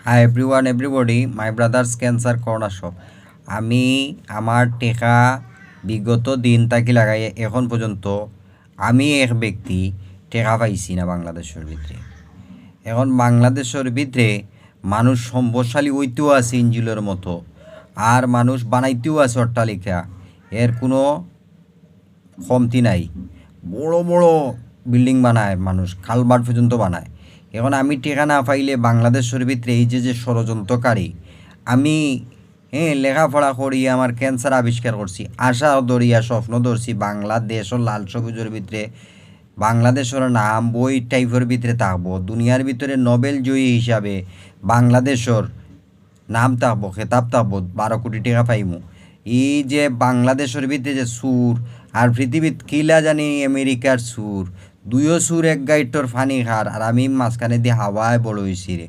Hi everyone everybody মাই brothers cancer corner shop. আমি আমার টেকা বিগত দিন তাকি লাগাই এখন পর্যন্ত আমি এক ব্যক্তি টেকা পাইছি না বাংলাদেশের ভিতরে। এখন বাংলাদেশের ভিতরে মানুষ সম্পদশালী হইতেও আছে ইঞ্জিলের মতো, আর মানুষ বানাইতেও আছে অট্টালিকা, এর কোনো কমতি নাই। বড় বড় বিল্ডিং বানায় মানুষ, খালবাট পর্যন্ত বানায়। এখন আমি টেকা না পাইলে বাংলাদেশের ভিতরে এই যে ষড়যন্ত্রকারী, আমি লেখাপড়া করি আমার ক্যান্সার আবিষ্কার করছি, আশা ধরিয়া স্বপ্ন ধরছি বাংলাদেশের লাল সবুজের ভিতরে বাংলাদেশের নাম বই টাইপের ভিতরে থাকবো, দুনিয়ার ভিতরে নোবেল জয়ী হিসাবে বাংলাদেশের নাম থাকবো, খেতাব থাকবো, 12 কোটি টাকা পাইমু। এই যে বাংলাদেশের ভিতরে যে সুর, আর পৃথিবীত কিলা জানি আমেরিকার সুর, দুইও সুর এক গাইটর ফানি খার, আর আমি মাঝখানে দিয়ে হাওয়ায় বড় হয়েছি রে।